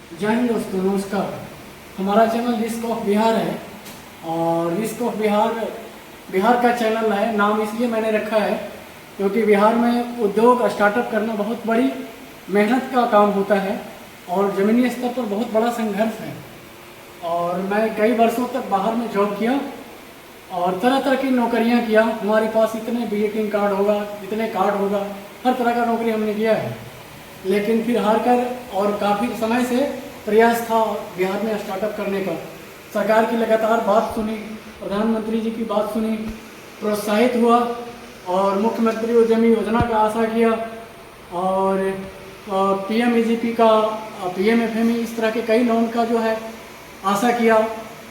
जय हिंद दोस्तों, नमस्कार। हमारा चैनल रिस्क ऑफ बिहार है और रिस्क ऑफ बिहार का चैनल है। नाम इसलिए मैंने रखा है क्योंकि बिहार में उद्योग स्टार्टअप करना बहुत बड़ी मेहनत का काम होता है और ज़मीनी स्तर पर बहुत बड़ा संघर्ष है। और मैं कई वर्षों तक बाहर में जॉब किया और तरह तरह की नौकरियां किया। हमारे पास इतने विजिटिंग कार्ड होगा, इतने कार्ड होगा, हर तरह का नौकरी हमने किया है। लेकिन फिर हार कर और काफ़ी समय से प्रयास था बिहार में स्टार्टअप करने का। सरकार की लगातार बात सुनी, प्रधानमंत्री जी की बात सुनी, प्रोत्साहित हुआ और मुख्यमंत्री उद्यमी योजना का आशा किया और PMEGP का, PMFME, इस तरह के कई लोन का जो है आशा किया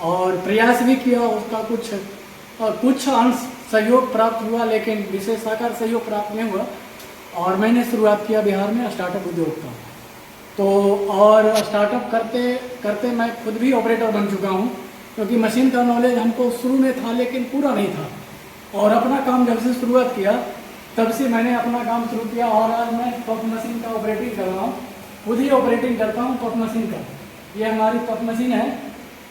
और प्रयास भी किया। उसका कुछ अंश सहयोग प्राप्त हुआ, लेकिन विशेष आकार सहयोग प्राप्त नहीं हुआ। और मैंने शुरुआत किया बिहार में स्टार्टअप उद्योग का। तो और स्टार्टअप करते करते मैं खुद भी ऑपरेटर बन चुका हूँ, क्योंकि मशीन का नॉलेज हमको शुरू में था लेकिन पूरा नहीं था। और अपना काम जब से शुरुआत किया तब से मैंने अपना काम शुरू किया और आज मैं पफ मशीन का ऑपरेटिंग कर रहा हूँ। खुद ही ऑपरेटिंग करता हूँ पफ मशीन का। ये हमारी पफ मशीन है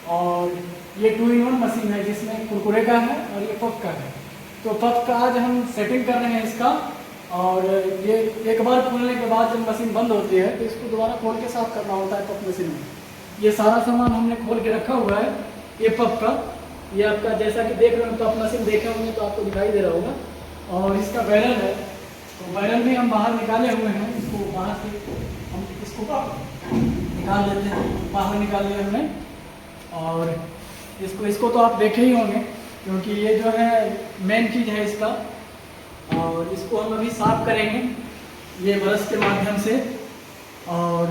और ये 2-in-1 मशीन है, जिसमें कुरकुरे का है और ये पफ का है। तो पफ का आज हम सेटिंग कर रहे हैं इसका। और ये एक बार खोलने के बाद जब मशीन बंद होती है तो इसको दोबारा खोल के साफ करना होता है पफ मशीन में। ये सारा सामान हमने खोल के रखा हुआ है। ये पफ का, ये आपका जैसा कि देख रहे हो, पफ मशीन देखे होंगे तो आपको दिखाई दे रहा होगा। और इसका बैरल है, तो बैरल भी हम बाहर निकाले हुए हैं। इसको बाहर से हम इसको निकाल लेते हैं, बाहर निकाल लिया हमने। और इसको तो आप देखे ही होंगे, क्योंकि ये जो है मेन चीज़ है इसका। और इसको हम अभी साफ करेंगे ये ब्रश के माध्यम से। और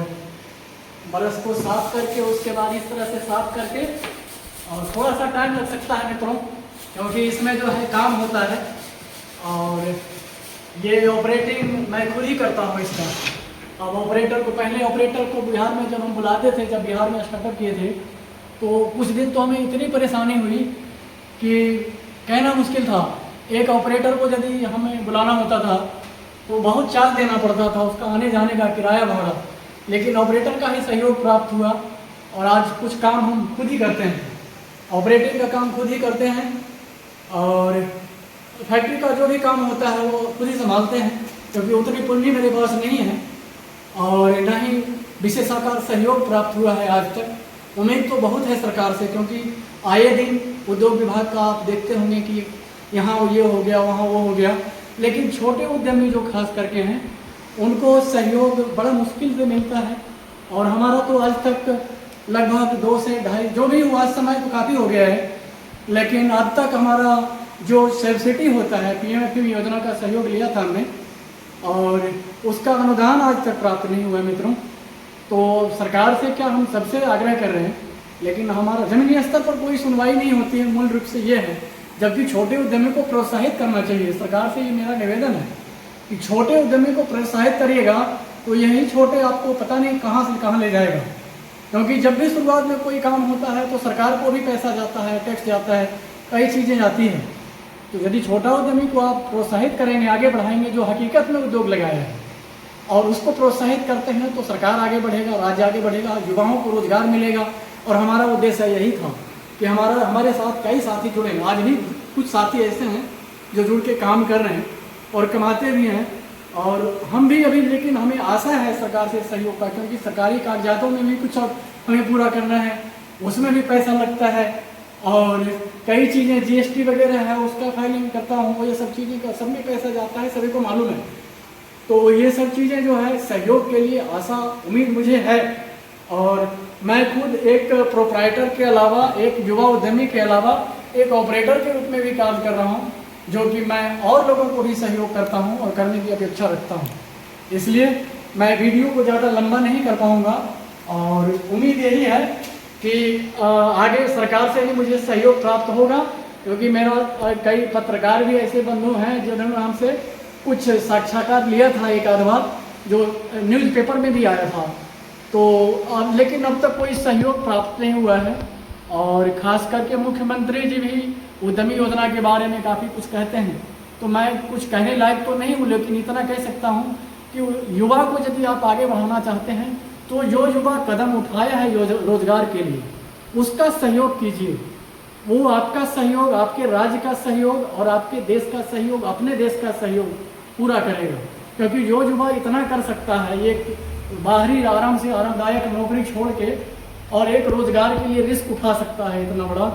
ब्रश को साफ करके उसके बाद इस तरह से साफ करके, और थोड़ा सा टाइम लग सकता है मित्रों, क्योंकि इसमें जो है काम होता है। और ये ऑपरेटिंग मैं खुद ही करता हूँ इसका। अब ऑपरेटर को, पहले ऑपरेटर को बिहार में जब हम बुलाते थे, जब बिहार में स्टार्टअप किए थे, तो कुछ दिन तो हमें इतनी परेशानी हुई कि कहना मुश्किल था। एक ऑपरेटर को यदि हमें बुलाना होता था तो बहुत चार्ज देना पड़ता था, उसका आने जाने का किराया भाड़ा। लेकिन ऑपरेटर का ही सहयोग प्राप्त हुआ और आज कुछ काम हम खुद ही करते हैं। ऑपरेटिंग का काम खुद ही करते हैं और फैक्ट्री का जो भी काम होता है वो खुद ही संभालते हैं, क्योंकि उतनी पूंजी मेरे पास नहीं है और न ही विशेषाकार सहयोग प्राप्त हुआ है आज तक। उम्मीद तो बहुत है सरकार से, क्योंकि आए दिन उद्योग विभाग का आप देखते होंगे कि यहाँ ये हो गया, वहाँ वो हो गया। लेकिन छोटे उद्यमी जो खास करके हैं उनको सहयोग बड़ा मुश्किल से मिलता है। और हमारा तो आज तक लगभग 2 से 2.5 जो भी हुआ, समय तो काफ़ी हो गया है, लेकिन अब तक हमारा जो सब्सिडी होता है, PMFME योजना का सहयोग लिया था हमने और उसका अनुदान आज तक प्राप्त नहीं हुआ मित्रों। तो सरकार से क्या हम सबसे आग्रह कर रहे हैं, लेकिन हमारा जमीनी स्तर पर कोई सुनवाई नहीं होती है। मूल रूप से ये है, जबकि छोटे उद्यमी को प्रोत्साहित करना चाहिए। सरकार से ये मेरा निवेदन है कि छोटे उद्यमी को प्रोत्साहित करिएगा तो यही छोटे आपको पता नहीं कहाँ से कहाँ ले जाएगा। क्योंकि जब भी शुरुआत में कोई काम होता है तो सरकार को भी पैसा जाता है, टैक्स जाता है, कई चीज़ें जाती हैं। तो यदि छोटा उद्यमी को आप प्रोत्साहित करेंगे, आगे बढ़ाएंगे, जो हकीकत में उद्योग लगाया है, और उसको प्रोत्साहित करते हैं, तो सरकार आगे बढ़ेगा, राज्य आगे बढ़ेगा, युवाओं को रोजगार मिलेगा। और हमारा उद्देश्य यही था कि हमारे साथ कई साथी जुड़े हैं। आज भी कुछ साथी ऐसे हैं जो जुड़ के काम कर रहे हैं और कमाते भी हैं, और हम भी अभी, लेकिन हमें आशा है सरकार से सहयोग का, क्योंकि सरकारी कागजातों में भी कुछ हमें पूरा करना है, उसमें भी पैसा लगता है। और कई चीज़ें GST वगैरह है, उसका फाइलिंग करता हूँ, ये सब चीज़ें का सब में पैसा जाता है, सभी को मालूम है। तो ये सब चीज़ें जो है सहयोग के लिए आशा, उम्मीद मुझे है। और मैं खुद एक प्रोप्राइटर के अलावा, एक युवा उद्यमी के अलावा, एक ऑपरेटर के रूप में भी काम कर रहा हूं, जो कि मैं और लोगों को भी सहयोग करता हूं और करने की अपेक्षा रखता हूं। इसलिए मैं वीडियो को ज़्यादा लंबा नहीं कर पाऊंगा और उम्मीद यही है कि आगे सरकार से भी मुझे सहयोग प्राप्त होगा, क्योंकि मेरा कई पत्रकार भी ऐसे बंधु हैं जिन्होंने हमसे कुछ साक्षात्कार लिया था, एक आध बार, जो न्यूज़पेपर में भी आया था। तो लेकिन अब तक कोई सहयोग प्राप्त नहीं हुआ है। और ख़ास करके मुख्यमंत्री जी भी उद्यमी योजना के बारे में काफ़ी कुछ कहते हैं, तो मैं कुछ कहने लायक तो नहीं हूँ, लेकिन इतना कह सकता हूँ कि युवा को यदि आप आगे बढ़ाना चाहते हैं तो जो युवा कदम उठाया है रोजगार के लिए, उसका सहयोग कीजिए। वो आपका सहयोग, आपके राज्य का सहयोग और आपके देश का सहयोग, अपने देश का सहयोग पूरा करेगा। क्योंकि जो युवा इतना कर सकता है, ये बाहरी आराम से आरामदायक नौकरी छोड़ के और एक रोजगार के लिए रिस्क उठा सकता है इतना बड़ा,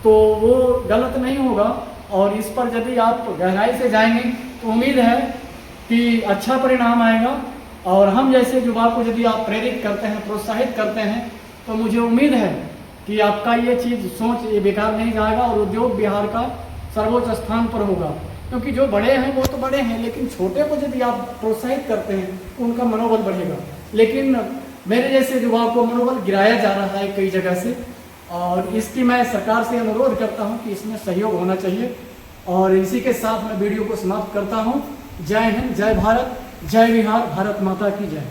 तो वो गलत नहीं होगा। और इस पर यदि आप गहराई से जाएंगे तो उम्मीद है कि अच्छा परिणाम आएगा। और हम जैसे युवा को यदि आप प्रेरित करते हैं, प्रोत्साहित करते हैं, तो मुझे उम्मीद है कि आपका ये चीज़ सोच ये बेकार नहीं जाएगा और उद्योग बिहार का सर्वोच्च स्थान पर होगा। क्योंकि जो बड़े हैं वो तो बड़े हैं, लेकिन छोटे को यदि आप प्रोत्साहित करते हैं तो उनका मनोबल बढ़ेगा। लेकिन मेरे जैसे युवाओं को मनोबल गिराया जा रहा है कई जगह से, और इसकी मैं सरकार से अनुरोध करता हूं कि इसमें सहयोग होना चाहिए। और इसी के साथ मैं वीडियो को समाप्त करता हूं। जय हिंद, जय भारत, जय बिहार, भारत माता की जय।